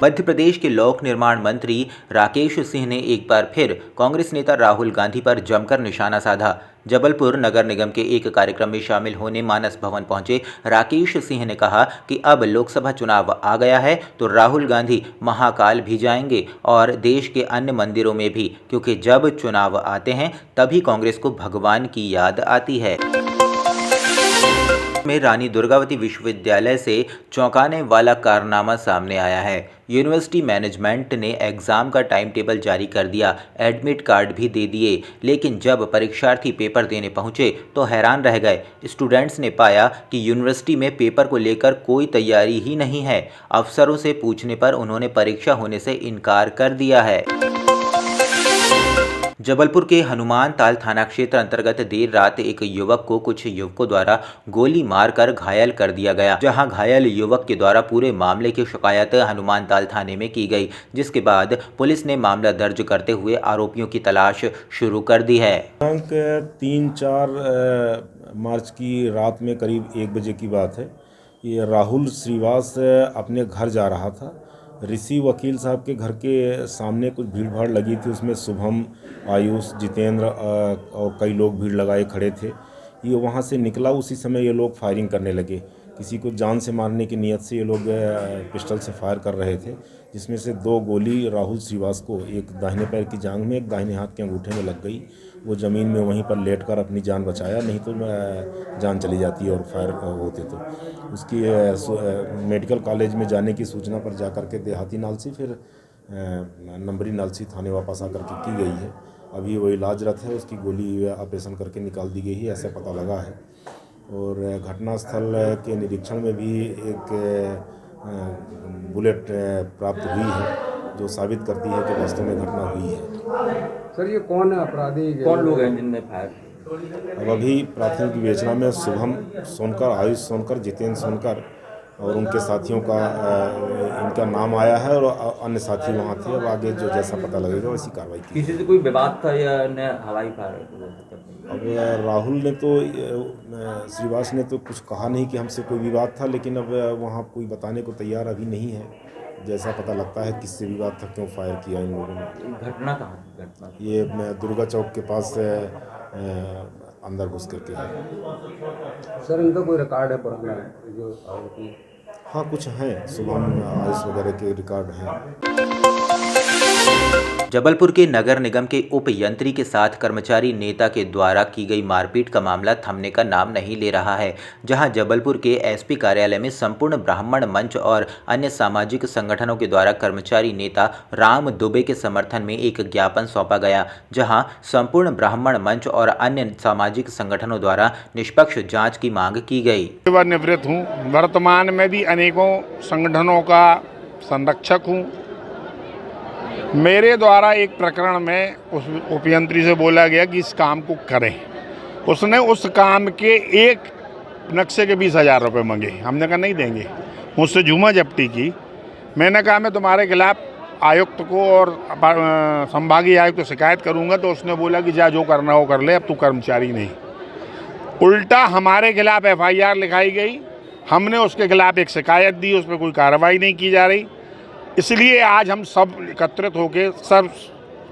मध्य प्रदेश के लोक निर्माण मंत्री राकेश सिंह ने एक बार फिर कांग्रेस नेता राहुल गांधी पर जमकर निशाना साधा। जबलपुर नगर निगम के एक कार्यक्रम में शामिल होने मानस भवन पहुंचे राकेश सिंह ने कहा कि अब लोकसभा चुनाव आ गया है तो राहुल गांधी महाकाल भी जाएंगे और देश के अन्य मंदिरों में भी, क्योंकि जब चुनाव आते हैं तभी कांग्रेस को भगवान की याद आती है। में रानी दुर्गावती विश्वविद्यालय से चौंकाने वाला कारनामा सामने आया है। यूनिवर्सिटी मैनेजमेंट ने एग्ज़ाम का टाइम टेबल जारी कर दिया, एडमिट कार्ड भी दे दिए, लेकिन जब परीक्षार्थी पेपर देने पहुंचे तो हैरान रह गए। स्टूडेंट्स ने पाया कि यूनिवर्सिटी में पेपर को लेकर कोई तैयारी ही नहीं है। अफसरों से पूछने पर उन्होंने परीक्षा होने से इनकार कर दिया है। जबलपुर के हनुमान ताल थाना क्षेत्र अंतर्गत देर रात एक युवक को कुछ युवकों द्वारा गोली मारकर घायल कर दिया गया, जहां घायल युवक के द्वारा पूरे मामले की शिकायत हनुमान ताल थाने में की गई, जिसके बाद पुलिस ने मामला दर्ज करते हुए आरोपियों की तलाश शुरू कर दी है। 3-4 मार्च की रात में करीब 1 बजे की बात है। ये राहुल श्रीवास अपने घर जा रहा था। ऋषि वकील साहब के घर के सामने कुछ भीड़ भाड़ लगी थी, उसमें शुभम, आयुष, जितेंद्र और कई लोग भीड़ लगाए खड़े थे। ये वहाँ से निकला, उसी समय ये लोग फायरिंग करने लगे। किसी को जान से मारने की नीयत से ये लोग पिस्टल से फायर कर रहे थे, जिसमें से 2 गोली राहुल श्रीवास को, एक दाहिने पैर की जांघ में, एक दाहिने हाथ के अंगूठे में लग गई। वो ज़मीन में वहीं पर लेटकर अपनी जान बचाया, नहीं तो जान चली जाती और फायर होते तो। उसकी मेडिकल कॉलेज में जाने की सूचना पर जाकर के देहाती नालसी, फिर नंबरी नालसी थाने वापस आकर के की गई है। अभी वो इलाजरत है, उसकी गोली ऑपरेशन करके निकाल दी गई है, ऐसा पता लगा है। और घटनास्थल के निरीक्षण में भी एक बुलेट प्राप्त हुई है, जो साबित करती है कि वास्तव में घटना हुई है। सर, ये कौन है अपराधी, कौन लोग हैं जिनने फायर? अब अभी प्राथमिक विवेचना में शुभम सोनकर, आयुष सोनकर, जितेंद्र सोनकर और उनके साथियों का इनका नाम आया है और अन्य साथी वहाँ थे। अब आगे जो जैसा पता लगेगा वैसी कार्रवाई की। किसी से कोई विवाद था या हवाई फायर? अब राहुल ने तो, श्रीवास ने तो कुछ कहा नहीं कि हमसे कोई विवाद था, लेकिन अब वहाँ कोई बताने को तैयार अभी नहीं है। जैसा पता लगता है किससे विवाद था, क्यों फायर किया इन लोगों ने। घटना कहाँ घटना? ये दुर्गा चौक के पास अंदर घुस करके है। सर, इनका कोई रिकॉर्ड है पुराना जो आरोपी? हाँ, कुछ हैं, शुभम, आयुष वगैरह के रिकॉर्ड हैं। जबलपुर के नगर निगम के उप यंत्री के साथ कर्मचारी नेता के द्वारा की गई मारपीट का मामला थमने का नाम नहीं ले रहा है, जहां जबलपुर के एसपी कार्यालय में संपूर्ण ब्राह्मण मंच और अन्य सामाजिक संगठनों के द्वारा कर्मचारी नेता राम दुबे के समर्थन में एक ज्ञापन सौंपा गया, जहां संपूर्ण ब्राह्मण मंच और अन्य सामाजिक संगठनों द्वारा निष्पक्ष जाँच की मांग की गई। निवृत्त हूँ, वर्तमान में भी अनेकों संगठनों का संरक्षक हूँ। मेरे द्वारा एक प्रकरण में उस उपयंत्री से बोला गया कि इस काम को करें। उसने उस काम के एक नक्शे के 20,000 रुपये मांगे। हमने कहा नहीं देंगे। मुझसे झूमा झपटी की। मैंने कहा मैं तुम्हारे खिलाफ आयुक्त को और संभागीय आयुक्त को शिकायत करूंगा। तो उसने बोला कि जा जो करना हो कर ले, अब तू कर्मचारी नहीं। उल्टा हमारे खिलाफ FIR लिखाई गई। हमने उसके खिलाफ एक शिकायत दी, उस पर कोई कार्रवाई नहीं की जा रही। इसलिए आज हम सब एकत्रित होकर, सब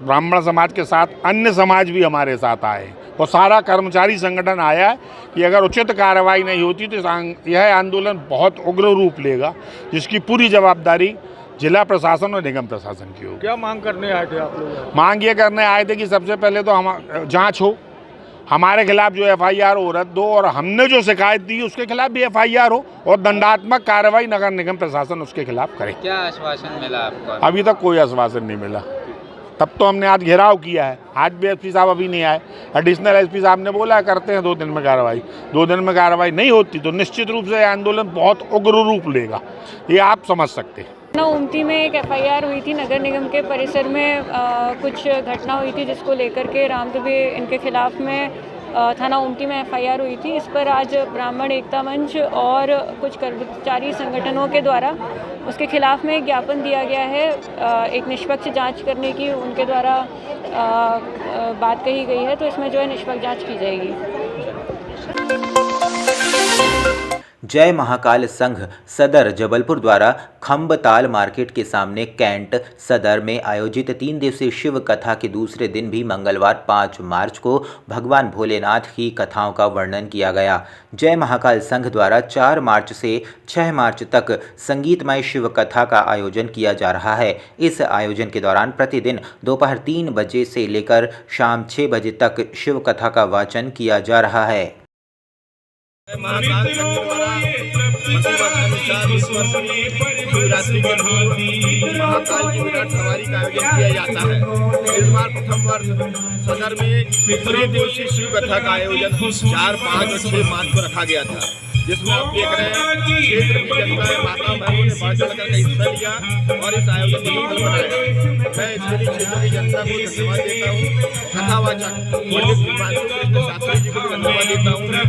ब्राह्मण समाज के साथ अन्य समाज भी हमारे साथ आए और सारा कर्मचारी संगठन आया है कि अगर उचित कार्रवाई नहीं होती तो यह आंदोलन बहुत उग्र रूप लेगा, जिसकी पूरी जवाबदारी जिला प्रशासन और निगम प्रशासन की होगी। क्या मांग करने आए थे आप लोग? मांग ये करने आए थे कि सबसे पहले तो हम जाँच हो, हमारे खिलाफ जो FIR हो रद्द हो और हमने जो शिकायत दी उसके खिलाफ भी FIR हो और दंडात्मक कार्रवाई नगर निगम प्रशासन उसके खिलाफ करे। क्या आश्वासन मिला आपको? अभी तक कोई आश्वासन नहीं मिला। तब तो हमने आज घेराव किया है। आज भी SP साहब अभी नहीं आए। एडिशनल SP साहब ने बोला करते हैं 2 दिन में कार्रवाई। 2 दिन में कार्रवाई नहीं होती तो निश्चित रूप से आंदोलन बहुत उग्र रूप लेगा, ये आप समझ सकते हैं। उमती में एक FIR हुई थी नगर निगम के परिसर में, कुछ घटना हुई थी जिसको लेकर के राम दुबे इनके खिलाफ में थाना उमती में FIR हुई थी। इस पर आज ब्राह्मण एकता मंच और कुछ कर्मचारी संगठनों के द्वारा उसके खिलाफ में एक ज्ञापन दिया गया है। एक निष्पक्ष जांच करने की उनके द्वारा बात कही गई है, तो इसमें जो है निष्पक्ष जांच की जाएगी। जय महाकाल संघ सदर जबलपुर द्वारा खम्बताल मार्केट के सामने कैंट सदर में आयोजित 3 दिवसीय शिव कथा के दूसरे दिन भी मंगलवार 5 मार्च को भगवान भोलेनाथ की कथाओं का वर्णन किया गया। जय महाकाल संघ द्वारा 4 मार्च से 6 मार्च तक संगीतमय शिव कथा का आयोजन किया जा रहा है। इस आयोजन के दौरान प्रतिदिन दोपहर 3 बजे से लेकर शाम 6 बजे तक शिव कथा का वाचन किया जा रहा है। महाकाल संघ द्वारा प्रतिवर्षानुसार इस वर्ष शिवरात्रि के दिन महाकाल की विराट सवारी का आयोजन किया जाता है। इस बार प्रथम वर्ष सदर में 3 दिवसीय शिव कथा का आयोजन 4, 5 और 6 मार्च को रखा गया था, जिसमें आप देख रहे हैं क्षेत्र की जनता माता बहनों ने बढ़ चढ़ कर हिस्सा लिया और इस आयोजन को सफल बनाया। मैं इसके लिए क्षेत्र की जनता को धन्यवाद देता हूँ। कथावाचक पंडित कृष्ण शास्त्री जी को भी धन्यवाद देता हूँ, उन्होंने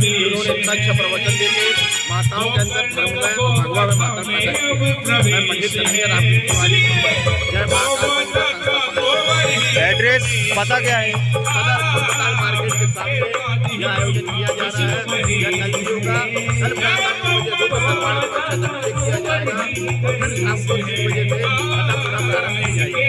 इतना अच्छा प्रवचन देकर माताओं के अंदर धर्म में भगवा में माता पैदा की। मैं पंडित कन्हैया राम तिवारी जय महाकाल संघ। एड्रेस पता क्या है? सदर खम्बताल मार्केट के सामने यह आयोजन किया जा रहा है। यह कल भी होगा, कल प्रातः 9 बजे दोपहर 12 बजे तक किया जाएगा और फिर शाम को 3 बजे से कथा पूरा प्रारंभ की जाएगी।